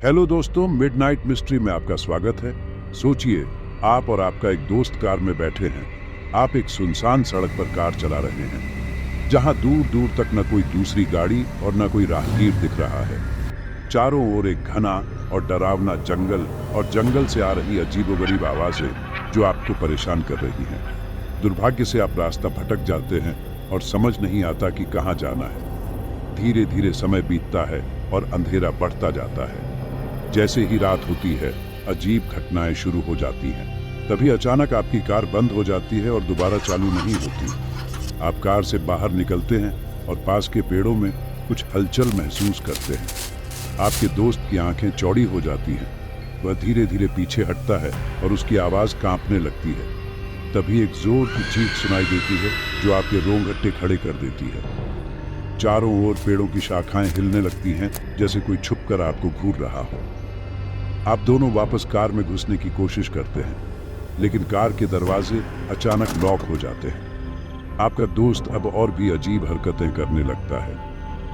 Hello दोस्तों, midnight mystery में आपका स्वागत है। सोचिए, आप और आपका एक दोस्त कार में बैठे हैं। आप एक सुनसान सड़क पर कार चला रहे हैं, जहां दूर दूर तक न कोई दूसरी गाड़ी और न कोई राहगीर दिख रहा है। चारों ओर एक घना और डरावना जंगल और जंगल से आ रही अजीबोगरीब आवाजें जो आपको परेशान कर रही हैं। दुर्भाग्य से आप रास्ता भटक जाते हैं और समझ नहीं आता कि कहाँ जाना है। धीरे धीरे समय बीतता है और अंधेरा बढ़ता जाता है। जैसे ही रात होती है, अजीब घटनाएं शुरू हो जाती हैं। तभी अचानक आपकी कार बंद हो जाती है और दोबारा चालू नहीं होती। आप कार से बाहर निकलते हैं और पास के पेड़ों में कुछ हलचल महसूस करते हैं। आपके दोस्त की आंखें चौड़ी हो जाती हैं। वह धीरे धीरे पीछे हटता है और उसकी आवाज कांपने लगती है। तभी एक जोर की चीख सुनाई देती है जो आपके रोंगटे खड़े कर देती है। चारों ओर पेड़ों की शाखाएं हिलने लगती हैं, जैसे कोई छुपकर आपको घूर रहा हो। आप दोनों वापस कार में घुसने की कोशिश करते हैं, लेकिन कार के दरवाजे अचानक लॉक हो जाते हैं। आपका दोस्त अब और भी अजीब हरकतें करने लगता है।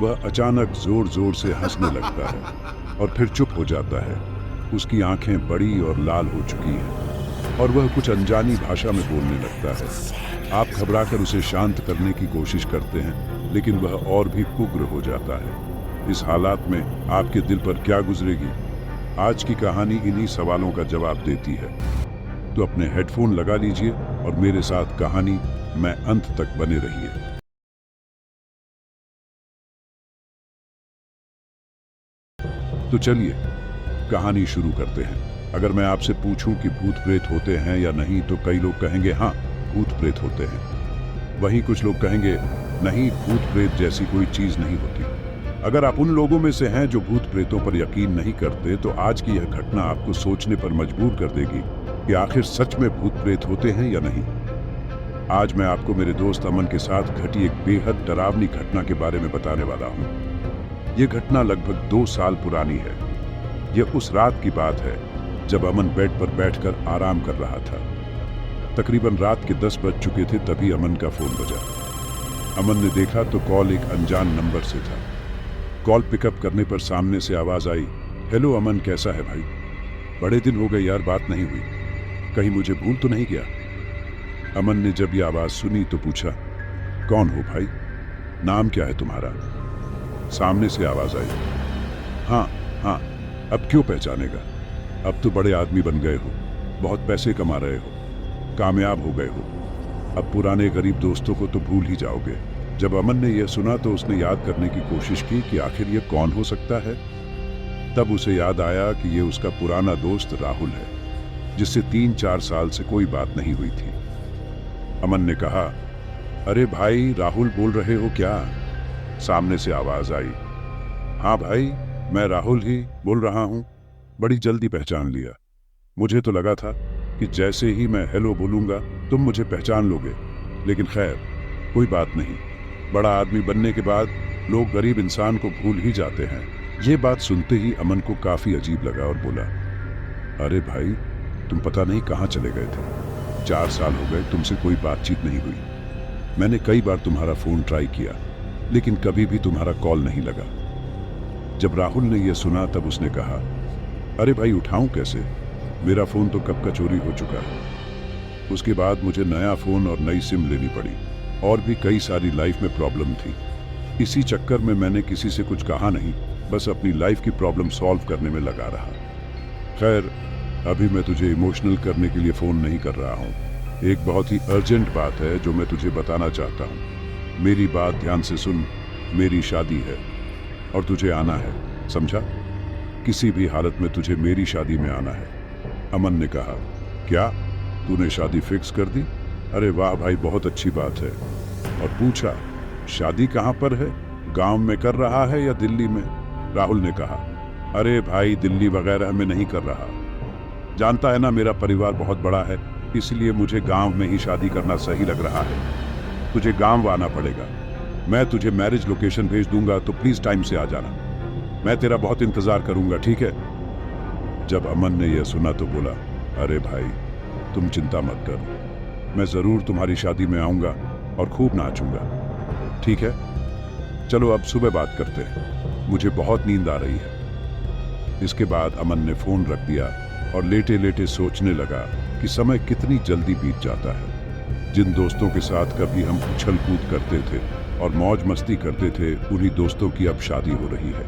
वह अचानक जोर जोर से हंसने लगता है और फिर चुप हो जाता है। उसकी आंखें बड़ी और लाल हो चुकी हैं और वह कुछ अनजानी भाषा में बोलने लगता है। आप घबराकर उसे शांत करने की कोशिश करते हैं, लेकिन वह और भी उग्र हो जाता है। इस हालात में आपके दिल पर क्या गुजरेगी? आज की कहानी इन्हीं सवालों का जवाब देती है। तो अपने हेडफोन लगा लीजिए और मेरे साथ कहानी में अंत तक बने रहिए। तो चलिए कहानी शुरू करते हैं। अगर मैं आपसे पूछूं कि भूत प्रेत होते हैं या नहीं, तो कई लोग कहेंगे हाँ, भूत प्रेत होते हैं। वहीं कुछ लोग कहेंगे नहीं, भूत प्रेत जैसी कोई चीज नहीं होती। अगर आप उन लोगों में से हैं जो भूत प्रेतों पर यकीन नहीं करते, तो आज की यह घटना आपको सोचने पर मजबूर कर देगी कि आखिर सच में भूत प्रेत होते हैं या नहीं। आज मैं आपको मेरे दोस्त अमन के साथ घटी एक बेहद डरावनी घटना के बारे में बताने वाला हूँ। यह घटना लगभग 2 साल पुरानी है। यह उस रात की बात है जब अमन बेड पर बैठकर आराम कर रहा था। तकरीबन रात के 10 बज चुके थे, तभी अमन का फोन बजा। अमन ने देखा तो कॉल एक अनजान नंबर से था। कॉल पिकअप करने पर सामने से आवाज आई, हेलो अमन, कैसा है भाई? बड़े दिन हो गए यार, बात नहीं हुई। कहीं मुझे भूल तो नहीं गया? अमन ने जब यह आवाज सुनी तो पूछा, कौन हो भाई? नाम क्या है तुम्हारा? सामने से आवाज आई, हाँ हाँ, अब क्यों पहचानेगा? अब तो बड़े आदमी बन गए हो, बहुत पैसे कमा रहे हो, कामयाब हो गए हो। अब पुराने गरीब दोस्तों को तो भूल ही जाओगे। जब अमन ने यह सुना तो उसने याद करने की कोशिश की कि आखिर यह कौन हो सकता है। तब उसे याद आया कि यह उसका पुराना दोस्त राहुल है, जिससे 3-4 साल से कोई बात नहीं हुई थी। अमन ने कहा, अरे भाई, राहुल बोल रहे हो क्या? सामने से आवाज आई, हाँ भाई, मैं राहुल ही बोल रहा हूं। बड़ी जल्दी पहचान लिया। मुझे तो लगा था कि जैसे ही मैं हेलो बोलूंगा तुम मुझे पहचान लोगे, लेकिन खैर कोई बात नहीं। बड़ा आदमी बनने के बाद लोग गरीब इंसान को भूल ही जाते हैं। ये बात सुनते ही अमन को काफी अजीब लगा और बोला, अरे भाई, तुम पता नहीं कहाँ चले गए थे। 4 साल हो गए, तुमसे कोई बातचीत नहीं हुई। मैंने कई बार तुम्हारा फोन ट्राई किया, लेकिन कभी भी तुम्हारा कॉल नहीं लगा। जब राहुल ने यह सुना तब उसने कहा, अरे भाई, उठाऊं कैसे? मेरा फोन तो कब का चोरी हो चुका है। उसके बाद मुझे नया फोन और नई सिम लेनी पड़ी, और भी कई सारी लाइफ में प्रॉब्लम थी। इसी चक्कर में मैंने किसी से कुछ कहा नहीं, बस अपनी लाइफ की प्रॉब्लम सॉल्व करने में लगा रहा। खैर, अभी मैं तुझे इमोशनल करने के लिए फोन नहीं कर रहा हूँ। एक बहुत ही अर्जेंट बात है जो मैं तुझे बताना चाहता हूँ। मेरी बात ध्यान से सुन। मेरी शादी है और तुझे आना है, समझा? किसी भी हालत में तुझे मेरी शादी में आना है। अमन ने कहा, क्या तूने शादी फिक्स कर दी? अरे वाह भाई, बहुत अच्छी बात है। और पूछा, शादी कहाँ पर है? गांव में कर रहा है या दिल्ली में? राहुल ने कहा, अरे भाई, दिल्ली वगैरह में नहीं कर रहा। जानता है ना, मेरा परिवार बहुत बड़ा है, इसलिए मुझे गांव में ही शादी करना सही लग रहा है। तुझे गांव आना पड़ेगा। मैं तुझे मैरिज लोकेशन भेज दूंगा, तो प्लीज टाइम से आ जाना। मैं तेरा बहुत इंतजार करूंगा, ठीक है? जब अमन ने यह सुना तो बोला, अरे भाई, तुम चिंता मत कर, मैं जरूर तुम्हारी शादी में आऊंगा और खूब नाचूंगा। ठीक है, चलो अब सुबह बात करते हैं, मुझे बहुत नींद आ रही है। इसके बाद अमन ने फोन रख दिया और लेटे लेटे सोचने लगा कि समय कितनी जल्दी बीत जाता है। जिन दोस्तों के साथ कभी हम उछल कूद करते थे और मौज मस्ती करते थे, उन्हीं दोस्तों की अब शादी हो रही है।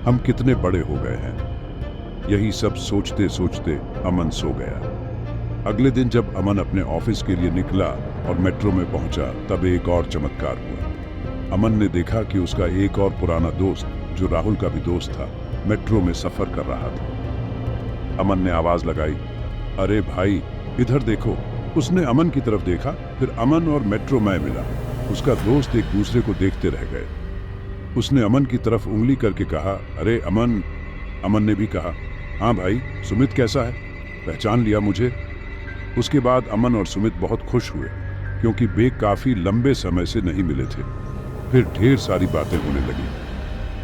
हम कितने बड़े हो गए हैं। यही सब सोचते सोचते अमन सो गया। अगले दिन जब अमन अपने ऑफिस के लिए निकला और मेट्रो में पहुंचा, तब एक और चमत्कार हुआ। अमन ने देखा कि उसका एक और पुराना दोस्त, जो राहुल का भी दोस्त था, मेट्रो में सफर कर रहा था। अमन ने आवाज लगाई, अरे भाई इधर देखो। उसने अमन की तरफ देखा, फिर अमन और मेट्रो में मिला। उसका दोस्त एक दूसरे को देखते रह गए। उसने अमन की तरफ उंगली करके कहा, अरे अमन। अमन ने भी कहा, हाँ भाई, सुमित कैसा है, पहचान लिया मुझे? उसके बाद अमन और सुमित बहुत खुश हुए, क्योंकि वे काफी लंबे समय से नहीं मिले थे। फिर ढेर सारी बातें होने लगी।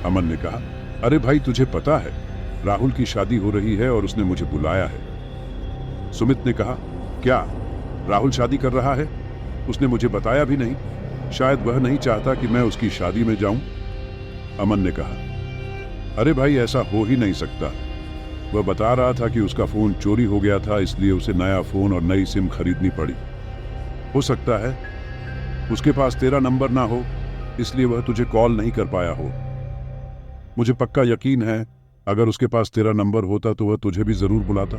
अमन ने कहा, अरे भाई तुझे पता है, राहुल की शादी हो रही है और उसने मुझे बुलाया है। सुमित ने कहा, क्या राहुल शादी कर रहा है? उसने मुझे बताया भी नहीं। शायद वह नहीं चाहता कि मैं उसकी शादी में जाऊं। अमन ने कहा, अरे भाई ऐसा हो ही नहीं सकता। वह बता रहा था कि उसका फोन चोरी हो गया था, इसलिए उसे नया फोन और नई सिम खरीदनी पड़ी। हो सकता है उसके पास तेरा नंबर ना हो, इसलिए वह तुझे कॉल नहीं कर पाया हो। मुझे पक्का यकीन है, अगर उसके पास तेरा नंबर होता तो वह तुझे भी जरूर बुलाता।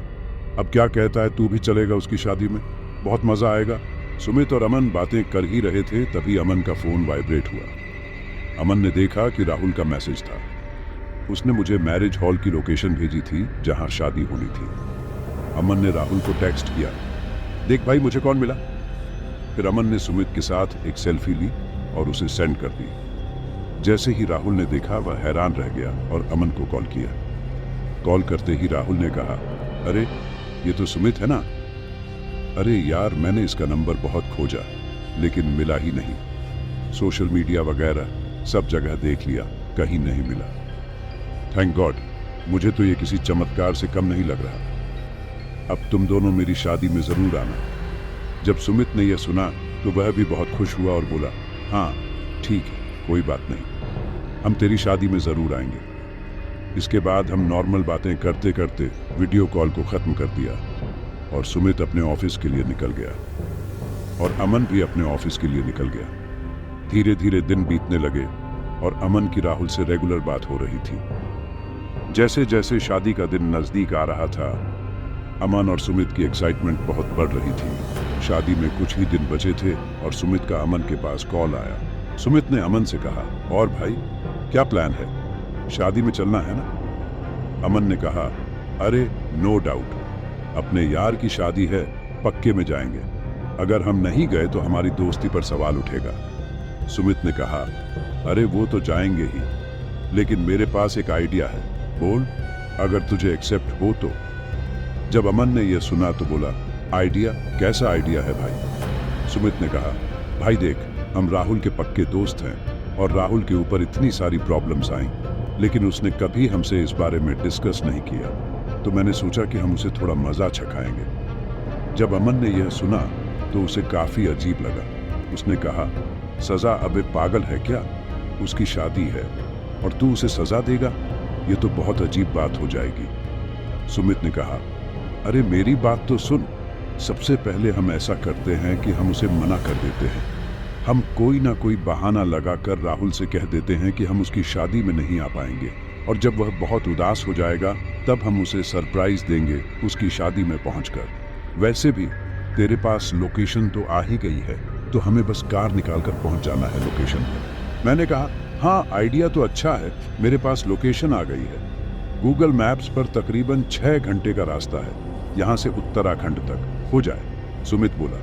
अब क्या कहता है, तू भी चलेगा उसकी शादी में? बहुत मजा आएगा। सुमित और अमन बातें कर ही रहे थे, तभी अमन का फोन वाइब्रेट हुआ। अमन ने देखा कि राहुल का मैसेज था। उसने मुझे मैरिज हॉल की लोकेशन भेजी थी, जहां शादी होनी थी। अमन ने राहुल को टेक्स्ट किया, देख भाई मुझे कौन मिला। फिर अमन ने सुमित के साथ एक सेल्फी ली और उसे सेंड कर दी। जैसे ही राहुल ने देखा, वह हैरान रह गया और अमन को कॉल किया। कॉल करते ही राहुल ने कहा, अरे ये तो सुमित है ना? अरे यार, मैंने इसका नंबर बहुत खोजा, लेकिन मिला ही नहीं। सोशल मीडिया वगैरह सब जगह देख लिया, कहीं नहीं मिला। थैंक गॉड, मुझे तो ये किसी चमत्कार से कम नहीं लग रहा। अब तुम दोनों मेरी शादी में जरूर आना। जब सुमित ने यह सुना तो वह भी बहुत खुश हुआ और बोला, हाँ ठीक है, कोई बात नहीं, हम तेरी शादी में जरूर आएंगे। इसके बाद हम नॉर्मल बातें करते करते वीडियो कॉल को खत्म कर दिया और सुमित अपने ऑफिस के लिए निकल गया और अमन भी अपने ऑफिस के लिए निकल गया। धीरे धीरे दिन बीतने लगे और अमन की राहुल से रेगुलर बात हो रही थी। जैसे जैसे शादी का दिन नजदीक आ रहा था, अमन और सुमित की एक्साइटमेंट बहुत बढ़ रही थी। शादी में कुछ ही दिन बचे थे और सुमित का अमन के पास कॉल आया। सुमित ने अमन से कहा, और भाई क्या प्लान है, शादी में चलना है ना? अमन ने कहा, अरे नो डाउट, अपने यार की शादी है, पक्के में जाएंगे। अगर हम नहीं गए तो हमारी दोस्ती पर सवाल उठेगा। सुमित ने कहा, अरे वो तो जाएंगे ही, लेकिन मेरे पास एक आइडिया है, बोल, अगर तुझे एक्सेप्ट हो तो। जब अमन ने यह सुना तो बोला, आइडिया? कैसा आइडिया है भाई? सुमित ने कहा, भाई देख, हम राहुल के पक्के दोस्त हैं और राहुल के ऊपर इतनी सारी प्रॉब्लम्स आई, लेकिन उसने कभी हमसे इस बारे में डिस्कस नहीं किया, तो मैंने सोचा कि हम उसे थोड़ा मजा चखाएंगे। जब अमन ने यह सुना तो उसे काफी अजीब लगा। उसने कहा, सजा? अबे पागल है क्या, उसकी शादी है और तू उसे सजा देगा? ये तो बहुत अजीब बात हो जाएगी। सुमित ने कहा, अरे मेरी बात तो सुन। सबसे पहले हम ऐसा करते हैं कि हम उसे मना कर देते हैं। हम कोई ना कोई बहाना लगाकर राहुल से कह देते हैं कि हम उसकी शादी में नहीं आ पाएंगे, और जब वह बहुत उदास हो जाएगा तब हम उसे सरप्राइज देंगे उसकी शादी में पहुंचकर। वैसे भी तेरे पास लोकेशन तो आ ही गई है, तो हमें बस कार निकालकर पहुंच जाना है लोकेशन पर। मैंने कहा, हाँ आइडिया तो अच्छा है, मेरे पास लोकेशन आ गई है। गूगल मैप्स पर तकरीबन 6 घंटे का रास्ता है, यहाँ से उत्तराखंड तक, हो जाए। सुमित बोला,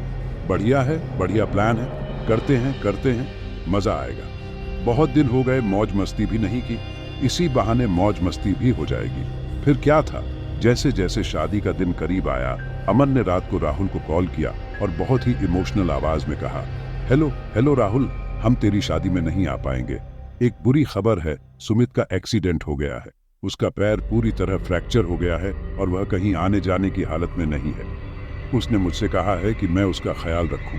बढ़िया है, बढ़िया प्लान है, करते हैं, मजा आएगा। बहुत दिन हो गए मौज मस्ती भी नहीं की, इसी बहाने मौज मस्ती भी हो जाएगी। फिर क्या था, जैसे जैसे शादी का दिन करीब आया, अमन ने रात को राहुल को कॉल किया और बहुत ही इमोशनल आवाज में कहा, हेलो राहुल, हम तेरी शादी में नहीं आ पाएंगे। एक बुरी खबर है, सुमित का एक्सीडेंट हो गया है। उसका पैर पूरी तरह फ्रैक्चर हो गया है और वह कहीं आने जाने की हालत में नहीं है। उसने मुझसे कहा है कि मैं उसका ख्याल रखूं।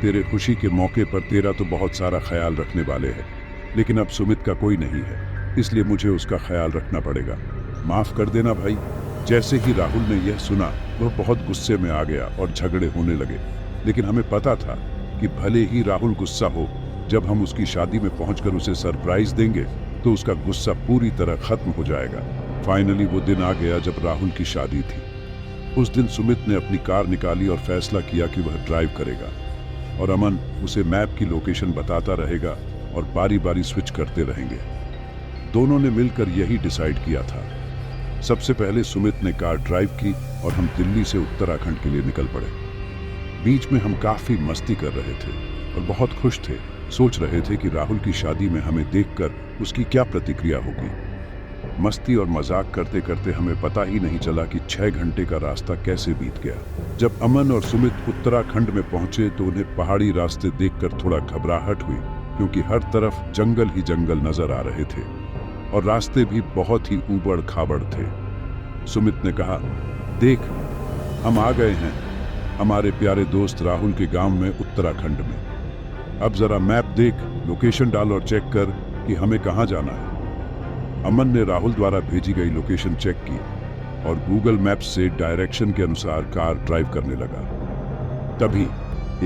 तेरे खुशी के मौके पर तेरा तो बहुत सारा ख्याल रखने वाले हैं, लेकिन अब सुमित का कोई नहीं है, इसलिए मुझे उसका ख्याल रखना पड़ेगा। माफ कर देना भाई। जैसे ही राहुल ने यह सुना वह बहुत गुस्से में आ गया और झगड़े होने लगे। लेकिन हमें पता था कि भले ही राहुल गुस्सा हो, जब हम उसकी शादी में पहुंचकर उसे सरप्राइज देंगे तो उसका गुस्सा पूरी तरह खत्म हो जाएगा। फाइनली वो दिन आ गया जब राहुल की शादी थी। उस दिन सुमित ने अपनी कार निकाली और फैसला किया कि वह ड्राइव करेगा और अमन उसे मैप की लोकेशन बताता रहेगा और बारी बारी स्विच करते रहेंगे। दोनों ने मिलकर यही डिसाइड किया था। सबसे पहले सुमित ने कार ड्राइव की और हम दिल्ली से उत्तराखंड के लिए निकल पड़े। बीच में हम काफी मस्ती कर रहे थे और बहुत खुश थे। सोच रहे थे कि राहुल की शादी में हमें देखकर उसकी क्या प्रतिक्रिया होगी। मस्ती और मजाक करते करते हमें पता ही नहीं चला कि 6 घंटे का रास्ता कैसे बीत गया। जब अमन और सुमित उत्तराखंड में पहुंचे तो उन्हें पहाड़ी रास्ते देखकर थोड़ा घबराहट हुई, क्योंकि हर तरफ जंगल ही जंगल नजर आ रहे थे और रास्ते भी बहुत ही ऊबड़ खाबड़ थे। सुमित ने कहा, देख, हम आ गए हैं हमारे प्यारे दोस्त राहुल के गांव में, उत्तराखंड में। अब जरा मैप देख, लोकेशन डाल और चेक कर कि हमें कहां जाना है। अमन ने राहुल द्वारा भेजी गई लोकेशन चेक की और गूगल मैप्स से डायरेक्शन के अनुसार कार ड्राइव करने लगा। तभी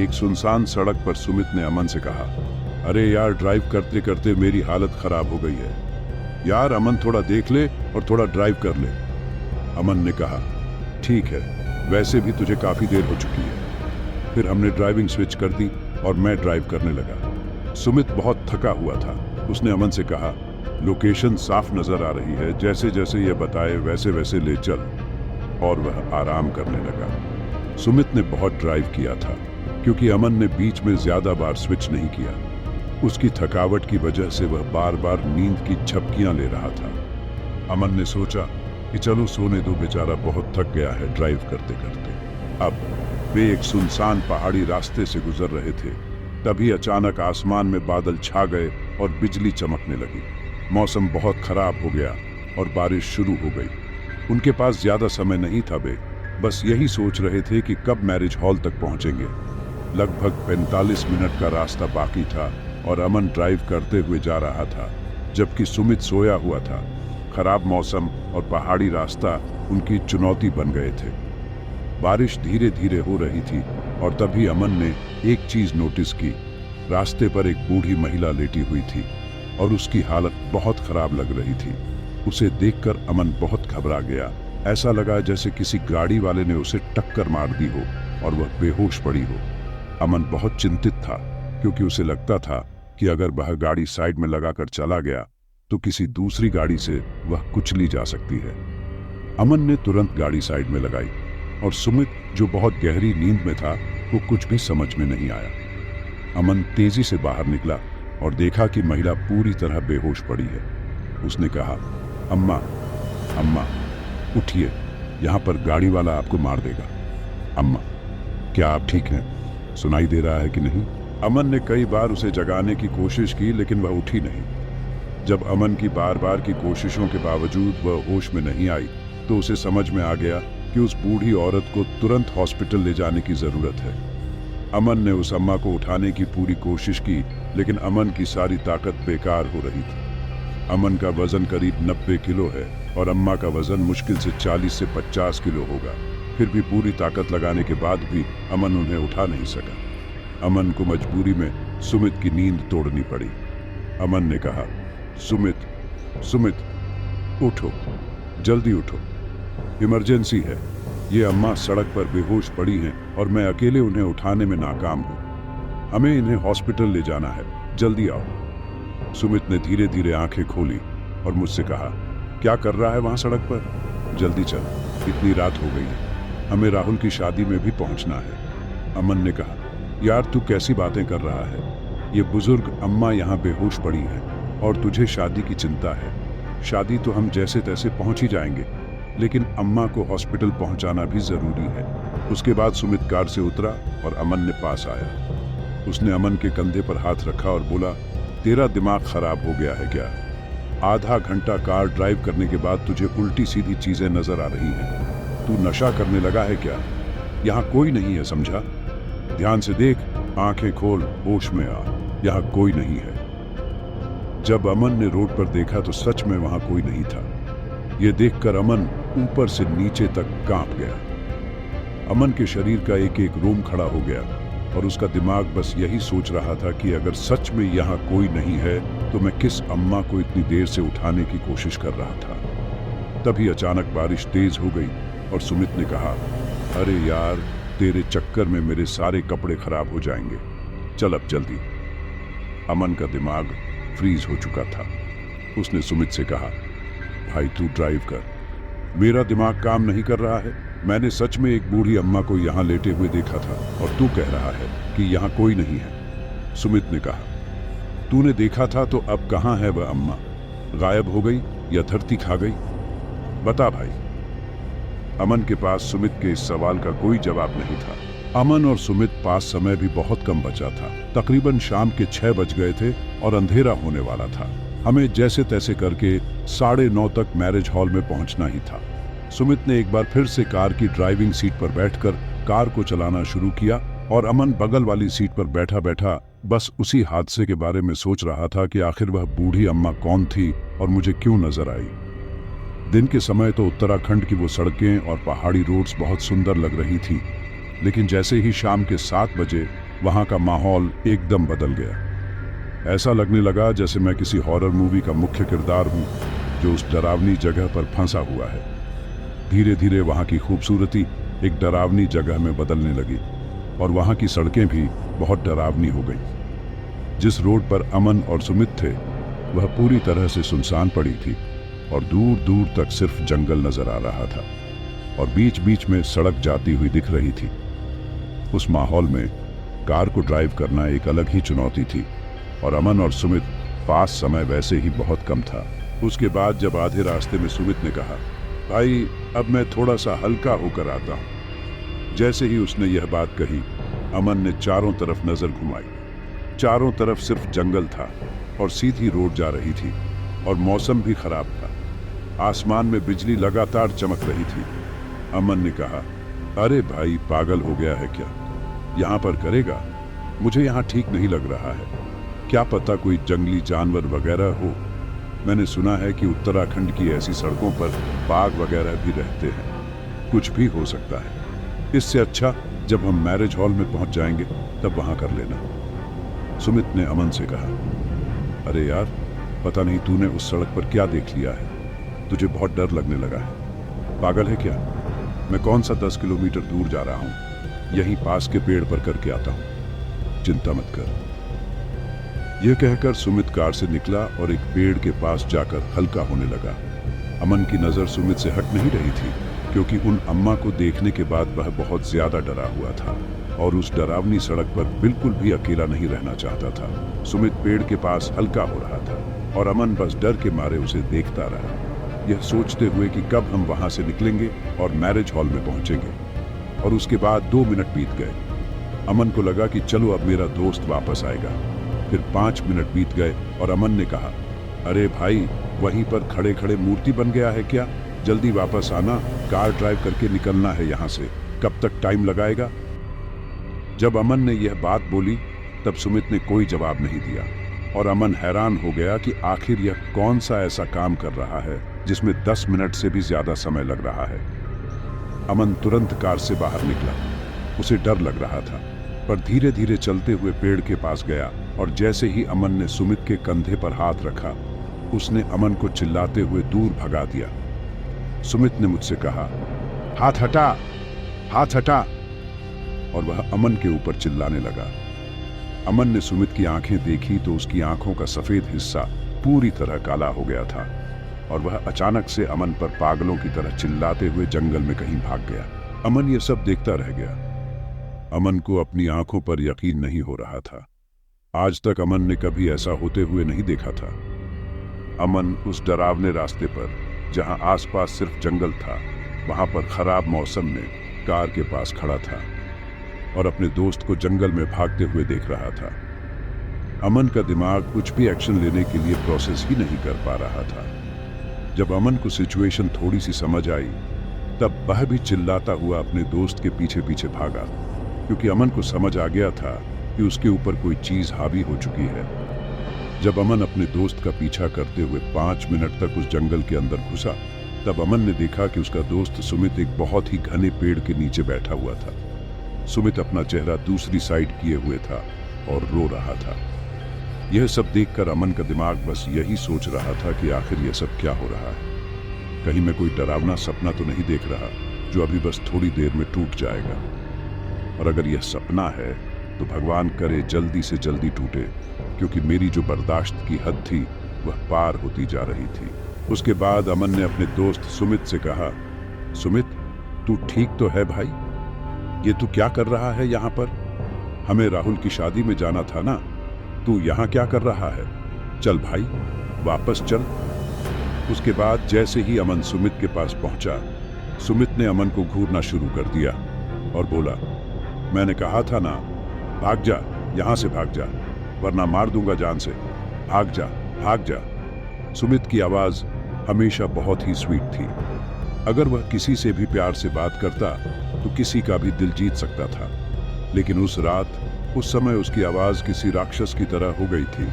एक सुनसान सड़क पर सुमित ने अमन से कहा, अरे यार, ड्राइव करते करते मेरी हालत खराब हो गई है यार। अमन, थोड़ा देख ले और थोड़ा ड्राइव कर ले। अमन ने कहा, ठीक है, वैसे भी तुझे काफी देर हो चुकी है। फिर हमने ड्राइविंग स्विच कर दी और मैं ड्राइव करने लगा। सुमित बहुत थका हुआ था। उसने अमन से कहा, लोकेशन साफ नजर आ रही है, जैसे जैसे ये बताए वैसे वैसे ले चल। और वह आराम करने लगा। सुमित ने बहुत ड्राइव किया था क्योंकि अमन ने बीच में ज्यादा बार स्विच नहीं किया। उसकी थकावट की वजह से वह बार बार नींद की झपकियां ले रहा था। अमन ने सोचा कि चलो सोने दो, बेचारा बहुत थक गया है ड्राइव करते करते। अब वे एक सुनसान पहाड़ी रास्ते से गुजर रहे थे। तभी अचानक आसमान में बादल छा गए और बिजली चमकने लगी। मौसम बहुत खराब हो गया और बारिश शुरू हो गई। उनके पास ज्यादा समय नहीं था। वे बस यही सोच रहे थे कि कब मैरिज हॉल तक पहुंचेंगे। लगभग 45 मिनट का रास्ता बाकी था और अमन ड्राइव करते हुए जा रहा था, जबकि सुमित सोया हुआ था। खराब मौसम और पहाड़ी रास्ता उनकी चुनौती बन गए थे। बारिश धीरे धीरे हो रही थी और तभी अमन ने एक चीज नोटिस की। रास्ते पर एक बूढ़ी महिला लेटी हुई थी और उसकी हालत बहुत खराब लग रही थी। उसे देखकर अमन बहुत घबरा गया। ऐसा लगा जैसे किसी गाड़ी वाले ने उसे टक्कर मार दी हो और वह बेहोश पड़ी हो। अमन बहुत चिंतित था क्योंकि उसे लगता था कि अगर वह गाड़ी साइड में लगाकर चला गया तो किसी दूसरी गाड़ी से वह कुचली जा सकती है। अमन ने तुरंत गाड़ी साइड में लगाई और सुमित, जो बहुत गहरी नींद में था, वो कुछ भी समझ में नहीं आया। अमन तेजी से बाहर निकला और देखा कि महिला पूरी तरह बेहोश पड़ी है। उसने कहा, अम्मा, अम्मा, उठिए, यहाँ पर गाड़ी वाला आपको मार देगा। अम्मा, क्या आप ठीक हैं? सुनाई दे रहा है कि नहीं? अमन ने कई बार उसे जगाने की कोशिश की, लेकिन वह उठी नहीं। जब अमन की बार बार की कोशिशों के बावजूद वह होश में नहीं आई तो उसे समझ में आ गया कि उस बूढ़ी औरत को तुरंत हॉस्पिटल ले जाने की जरूरत है। अमन ने उस अम्मा को उठाने की पूरी कोशिश की, लेकिन अमन की सारी ताकत बेकार हो रही थी। अमन का वजन करीब 90 किलो है और अम्मा का वजन मुश्किल से 40 से 50 किलो होगा। फिर भी पूरी ताकत लगाने के बाद भी अमन उन्हें उठा नहीं सका। अमन को मजबूरी में सुमित की नींद तोड़नी पड़ी। अमन ने कहा, सुमित, सुमित, उठो, जल्दी उठो, इमरजेंसी है। ये अम्मा सड़क पर बेहोश पड़ी हैं और मैं अकेले उन्हें उठाने में नाकाम हूं। हमें इन्हें हॉस्पिटल ले जाना है, जल्दी आओ। सुमित ने धीरे धीरे आंखें खोली और मुझसे कहा, क्या कर रहा है वहां सड़क पर? जल्दी चल, इतनी रात हो गई है, हमें राहुल की शादी में भी पहुंचना है। अमन ने कहा, यार तू कैसी बातें कर रहा है? ये बुजुर्ग अम्मा यहाँ बेहोश पड़ी है और तुझे शादी की चिंता है। शादी तो हम जैसे तैसे पहुंच ही जाएंगे, लेकिन अम्मा को हॉस्पिटल पहुंचाना भी जरूरी है। उसके बाद सुमित कार से उतरा और अमन ने पास आया। उसने अमन के कंधे पर हाथ रखा और बोला, तेरा दिमाग खराब हो गया है क्या? आधा घंटा कार ड्राइव करने के बाद तुझे उल्टी सीधी चीजें नजर आ रही हैं। तू नशा करने लगा है क्या? यहाँ कोई नहीं है, समझा? ध्यान से देख, आंखें खोल, होश में आ, यहाँ कोई नहीं है। जब अमन ने रोड पर देखा तो सच में वहां कोई नहीं था। ये देखकर अमन ऊपर से नीचे तक कांप गया। अमन के शरीर का एक एक रोम खड़ा हो गया और उसका दिमाग बस यही सोच रहा था कि अगर सच में यहाँ कोई नहीं है तो मैं किस अम्मा को इतनी देर से उठाने की कोशिश कर रहा था। तभी अचानक बारिश तेज हो गई और सुमित ने कहा, अरे यार, तेरे चक्कर में मेरे सारे कपड़े खराब हो जाएंगे, चल अब जल्दी। अमन का दिमाग फ्रीज हो चुका था। उसने सुमित से कहा, भाई तू ड्राइव कर, मेरा दिमाग काम नहीं कर रहा है। मैंने सच में एक बूढ़ी अम्मा को यहाँ लेटे हुए देखा था और तू कह रहा है कि यहाँ कोई नहीं है। सुमित ने कहा, तूने देखा था तो अब कहाँ है वह अम्मा? गायब हो गई या धरती खा गई? बता भाई। अमन के पास सुमित के इस सवाल का कोई जवाब नहीं था। अमन और सुमित पास समय भी बहुत कम बचा था। तकरीबन शाम के 6 बज गए थे और अंधेरा होने वाला था। हमें जैसे तैसे करके 9:30 तक मैरिज हॉल में पहुंचना ही था। सुमित ने एक बार फिर से कार की ड्राइविंग सीट पर बैठकर कार को चलाना शुरू किया और अमन बगल वाली सीट पर बैठा बैठा बस उसी हादसे के बारे में सोच रहा था कि आखिर वह बूढ़ी अम्मा कौन थी और मुझे क्यों नजर आई। दिन के समय तो उत्तराखंड की वो सड़कें और पहाड़ी रोड्स बहुत सुंदर लग रही थी, लेकिन जैसे ही शाम के 7 बजे वहां का माहौल एकदम बदल गया। ऐसा लगने लगा जैसे मैं किसी हॉरर मूवी का मुख्य किरदार हूं जो उस डरावनी जगह पर फंसा हुआ है। धीरे धीरे वहां की खूबसूरती एक डरावनी जगह में बदलने लगी और वहां की सड़कें भी बहुत डरावनी हो गईं। जिस रोड पर अमन और सुमित थे वह पूरी तरह से सुनसान पड़ी थी और दूर दूर तक सिर्फ जंगल नजर आ रहा था और बीच बीच में सड़क जाती हुई दिख रही थी। उस माहौल में कार को ड्राइव करना एक अलग ही चुनौती थी और अमन और सुमित पास समय वैसे ही बहुत कम था। उसके बाद जब आधे रास्ते में सुमित ने कहा, भाई अब मैं थोड़ा सा हल्का होकर आता हूं। जैसे ही उसने यह बात कही, अमन ने चारों तरफ नजर घुमाई। चारों तरफ सिर्फ जंगल था और सीधी रोड जा रही थी और मौसम भी खराब था। आसमान में बिजली लगातार चमक रही थी। अमन ने कहा, अरे भाई पागल हो गया है क्या? यहाँ पर करेगा? मुझे यहाँ ठीक नहीं लग रहा है। क्या पता कोई जंगली जानवर वगैरह हो। मैंने सुना है कि उत्तराखंड की ऐसी सड़कों पर बाघ वगैरह भी रहते हैं। कुछ भी हो सकता है। इससे अच्छा जब हम मैरिज हॉल में पहुंच जाएंगे तब वहां कर लेना। सुमित ने अमन से कहा, अरे यार, पता नहीं तूने उस सड़क पर क्या देख लिया है, तुझे बहुत डर लगने लगा है। पागल है क्या? मैं कौन सा 10 किलोमीटर दूर जा रहा हूं, यहीं पास के पेड़ पर करके आता हूं, चिंता मत कर। यह कहकर सुमित कार से निकला और एक पेड़ के पास जाकर हल्का होने लगा। अमन की नजर सुमित से हट नहीं रही थी क्योंकि उन अम्मा को देखने के बाद वह बहुत ज्यादा डरा हुआ था और उस डरावनी सड़क पर बिल्कुल भी अकेला नहीं रहना चाहता था। सुमित पेड़ के पास हल्का हो रहा था और अमन बस डर के मारे उसे देखता रहा, यह सोचते हुए कि कब हम वहां से निकलेंगे और मैरिज हॉल में पहुंचेंगे। और उसके बाद 2 मिनट बीत गए। अमन को लगा कि चलो अब मेरा दोस्त वापस आएगा। फिर 5 मिनट बीत गए और अमन ने कहा, अरे भाई, वहीं पर खड़े खड़े मूर्ति बन गया है क्या? जल्दी वापस आना, कार ड्राइव करके निकलना है यहाँ से। कब तक टाइम लगाएगा? जब अमन ने यह बात बोली तब सुमित ने कोई जवाब नहीं दिया और अमन हैरान हो गया कि आखिर यह कौन सा ऐसा काम कर रहा है जिसमें 10 मिनट से भी ज्यादा समय लग रहा है। अमन तुरंत कार से बाहर निकला। उसे डर लग रहा था पर धीरे धीरे चलते हुए पेड़ के पास गया और जैसे ही अमन ने सुमित के कंधे पर हाथ रखा, उसने अमन को चिल्लाते हुए दूर भगा दिया। सुमित ने मुझसे कहा, हाथ हटा, हाथ हटा, और वह अमन के ऊपर चिल्लाने लगा। अमन ने सुमित की आंखें देखी तो उसकी आंखों का सफेद हिस्सा पूरी तरह काला हो गया था और वह अचानक से अमन पर पागलों की तरह चिल्लाते हुए जंगल में कहीं भाग गया। अमन ये सब देखता रह गया। अमन को अपनी आंखों पर यकीन नहीं हो रहा था। आज तक अमन ने कभी ऐसा होते हुए नहीं देखा था। अमन उस डरावने रास्ते पर, जहां आसपास सिर्फ जंगल था, वहां पर खराब मौसम में कार के पास खड़ा था और अपने दोस्त को जंगल में भागते हुए देख रहा था। अमन का दिमाग कुछ भी एक्शन लेने के लिए प्रोसेस ही नहीं कर पा रहा था। जब अमन को सिचुएशन थोड़ी सी समझ आई तब वह भी चिल्लाता हुआ अपने दोस्त के पीछे पीछे भागा, क्योंकि अमन को समझ आ गया था कि उसके ऊपर कोई चीज हावी हो चुकी है। जब अमन अपने दोस्त का पीछा करते हुए 5 मिनट तक उस जंगल के अंदर घुसा तब अमन ने देखा कि उसका दोस्त सुमित एक बहुत ही घने पेड़ के नीचे बैठा हुआ था। सुमित अपना चेहरा दूसरी साइड किए हुए था और रो रहा था। यह सब देखकर अमन का दिमाग बस यही सोच रहा था कि आखिर यह सब क्या हो रहा है। कहीं मैं कोई डरावना सपना तो नहीं देख रहा जो अभी बस थोड़ी देर में टूट जाएगा। और अगर यह सपना है तो भगवान करे जल्दी से जल्दी टूटे, क्योंकि मेरी जो बर्दाश्त की हद थी वह पार होती जा रही थी। उसके बाद अमन ने अपने दोस्त सुमित से कहा, सुमित, तू ठीक तो है भाई? ये तू क्या कर रहा है यहाँ पर? हमें राहुल की शादी में जाना था ना, तू यहाँ क्या कर रहा है? चल भाई, वापस चल। उसके बाद जैसे ही अमन सुमित के पास पहुंचा, सुमित ने अमन को घूरना शुरू कर दिया और बोला, मैंने कहा था ना, भाग जा, यहां से भाग जा, वरना मार दूंगा जान से। भाग जा, भाग जा। सुमित की आवाज हमेशा बहुत ही स्वीट थी। अगर वह किसी से भी प्यार से बात करता तो किसी का भी दिल जीत सकता था, लेकिन उस रात, उस समय उसकी आवाज किसी राक्षस की तरह हो गई थी।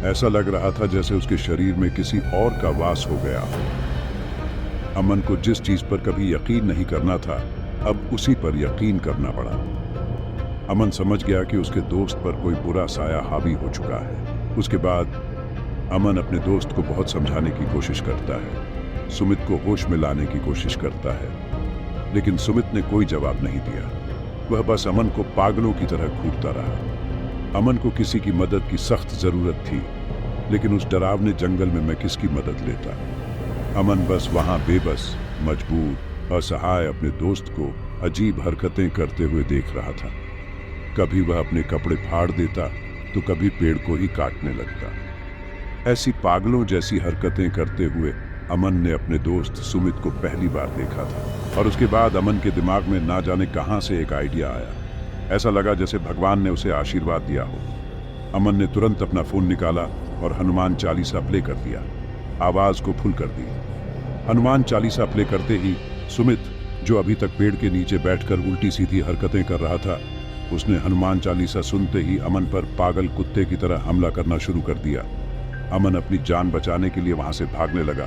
ऐसा लग रहा था जैसे उसके शरीर में किसी और का वास हो गया। अमन को जिस चीज पर कभी यकीन नहीं करना था, अब उसी पर यकीन करना पड़ा। अमन समझ गया कि उसके दोस्त पर कोई बुरा साया हावी हो चुका है। उसके बाद अमन अपने दोस्त को बहुत समझाने की कोशिश करता है, सुमित को होश में लाने की कोशिश करता है, लेकिन सुमित ने कोई जवाब नहीं दिया। वह बस अमन को पागलों की तरह घूरता रहा। अमन को किसी की मदद की सख्त जरूरत थी, लेकिन उस डरावने जंगल में मैं किसकी मदद लेता? अमन बस वहां बेबस, मजबूर, असहाय अपने दोस्त को अजीब हरकतें करते हुए देख रहा था। कभी वह अपने कपड़े फाड़ देता तो कभी पेड़ को ही काटने लगता। ऐसी पागलों जैसी हरकतें करते हुए अमन ने अपने दोस्त सुमित को पहली बार देखा था। और उसके बाद अमन के दिमाग में ना जाने कहां से एक आइडिया आया। ऐसा लगा जैसे भगवान ने उसे आशीर्वाद दिया हो। अमन ने तुरंत अपना फोन निकाला और हनुमान चालीसा प्ले कर दिया, आवाज को फुल कर दी। हनुमान चालीसा प्ले करते ही सुमित, जो अभी तक पेड़ के नीचे बैठकर उल्टी सीधी हरकतें कर रहा था, उसने हनुमान चालीसा सुनते ही अमन पर पागल कुत्ते की तरह हमला करना शुरू कर दिया। अमन अपनी जान बचाने के लिए वहां से भागने लगा।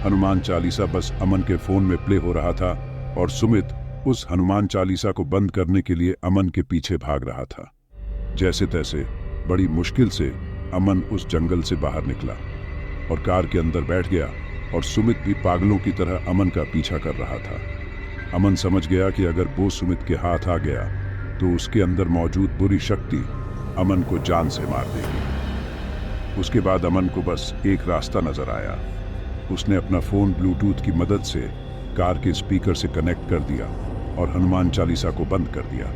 हनुमान चालीसा बस अमन के फोन में प्ले हो रहा था और सुमित उस हनुमान चालीसा को बंद करने के लिए अमन के पीछे भाग रहा था। जैसे तैसे बड़ी मुश्किल से अमन उस जंगल से बाहर निकला और कार के अंदर बैठ गया, और सुमित भी पागलों की तरह अमन का पीछा कर रहा था। अमन समझ गया कि अगर वो सुमित के हाथ आ गया तो उसके अंदर मौजूद बुरी शक्ति अमन को जान से मार देगी। उसके बाद अमन को बस एक रास्ता नजर आया। उसने अपना फोन ब्लूटूथ की मदद से कार के स्पीकर से कनेक्ट कर दिया और हनुमान चालीसा को बंद कर दिया।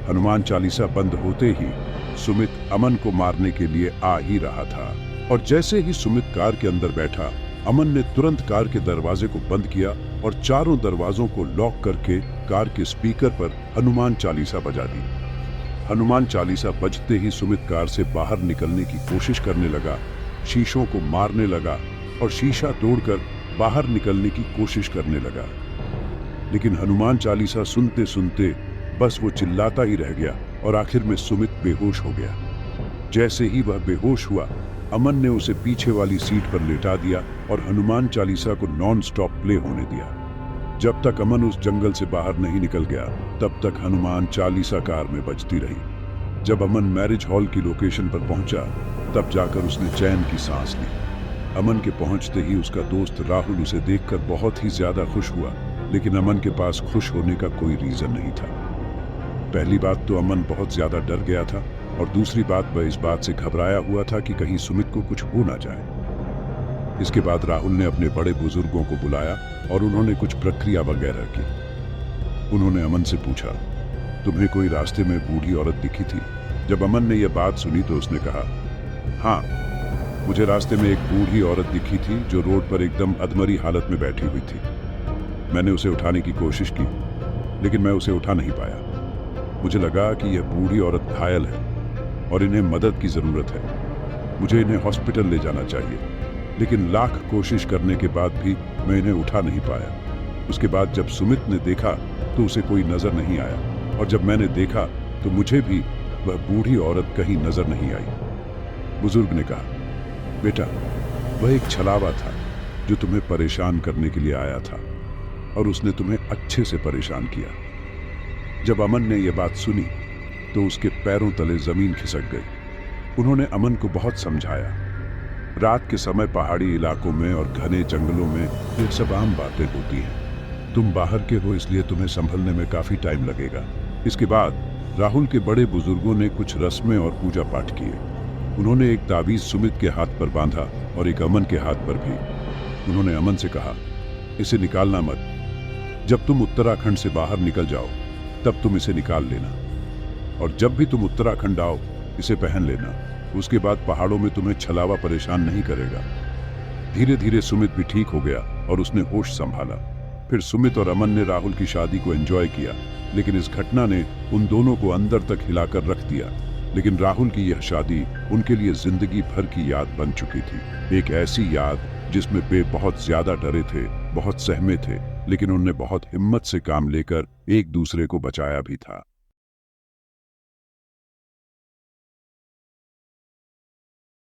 हनुमान चालीसा बंद होते ही सुमित अमन को मारने के लिए आ ही रहा था, और जैसे ही सुमित कार के अंदर बैठा, अमन ने तुरंत कार के दरवाजे को बंद किया और चारों दरवाजों को लॉक करके कार के स्पीकर पर हनुमान चालीसा बजा दी। हनुमान चालीसा बजते ही सुमित कार से बाहर निकलने की कोशिश करने लगा, शीशों को मारने लगा और शीशा तोड़कर बाहर निकलने की कोशिश करने लगा। लेकिन हनुमान चालीसा सुनते सुनते बस वो चिल्लाता ही रह गया और आखिर में सुमित बेहोश हो गया। जैसे ही वह बेहोश हुआ, अमन ने उसे पीछे वाली सीट पर लेटा दिया और हनुमान चालीसा को नॉन स्टॉप प्ले होने दिया। जब तक अमन उस जंगल से बाहर नहीं निकल गया, तब तक हनुमान चालीसा कार में बजती रही। जब अमन मैरिज हॉल की लोकेशन पर पहुंचा, तब जाकर उसने चैन की सांस ली। अमन के पहुंचते ही उसका दोस्त राहुल उसे देखकर बहुत ही ज्यादा खुश हुआ, लेकिन अमन के पास खुश होने का कोई रीजन नहीं था। पहली बात तो अमन बहुत ज्यादा डर गया था, और दूसरी बात वह इस बात से घबराया हुआ था कि कहीं सुमित को कुछ हो ना जाए। इसके बाद राहुल ने अपने बड़े बुजुर्गों को बुलाया और उन्होंने कुछ प्रक्रिया वगैरह की। उन्होंने अमन से पूछा, तुम्हें कोई रास्ते में बूढ़ी औरत दिखी थी? जब अमन ने यह बात सुनी तो उसने कहा, हाँ, मुझे रास्ते में एक बूढ़ी औरत दिखी थी जो रोड पर एकदम अधमरी हालत में बैठी हुई थी। मैंने उसे उठाने की कोशिश की, लेकिन मैं उसे उठा नहीं पाया। मुझे लगा कि यह बूढ़ी औरत घायल है और इन्हें मदद की जरूरत है। मुझे इन्हें हॉस्पिटल ले जाना चाहिए, लेकिन लाख कोशिश करने के बाद भी मैं इन्हें उठा नहीं पाया। उसके बाद जब सुमित ने देखा तो उसे कोई नजर नहीं आया, और जब मैंने देखा तो मुझे भी वह बूढ़ी औरत कहीं नजर नहीं आई। बुजुर्ग ने कहा, बेटा, वह एक छलावा था, जो तुम्हें परेशान करने के लिए आया था और उसने तुम्हें अच्छे से परेशान किया। जब अमन ने यह बात सुनी तो उसके पैरों तले जमीन खिसक गई। उन्होंने अमन को बहुत समझाया। रात के समय पहाड़ी इलाकों में और घने जंगलों में ये सब आम बातें होती हैं। तुम बाहर के हो इसलिए तुम्हें संभलने में काफी टाइम लगेगा। इसके बाद राहुल के बड़े बुजुर्गों ने कुछ रस्में और पूजा पाठ किए। उन्होंने एक ताबीज सुमित के हाथ पर बांधा और एक अमन के हाथ पर भी। उन्होंने अमन से कहा, इसे निकालना मत। जब तुम उत्तराखंड से बाहर निकल जाओ तब तुम इसे निकाल लेना, और जब भी तुम उत्तराखंड आओ इसे पहन लेना। उसके बाद पहाड़ों में तुम्हें छलावा परेशान नहीं करेगा। धीरे धीरे सुमित भी ठीक हो गया और उसने होश संभाला। फिर सुमित और अमन ने राहुल की शादी को एंजॉय किया, लेकिन इस घटना ने उन दोनों को अंदर तक हिलाकर रख दिया। लेकिन राहुल की यह शादी उनके लिए जिंदगी भर की याद बन चुकी थी। एक ऐसी याद जिसमें वे बहुत ज्यादा डरे थे, बहुत सहमे थे, लेकिन उन्होंने बहुत हिम्मत से काम लेकर एक दूसरे को बचाया भी था।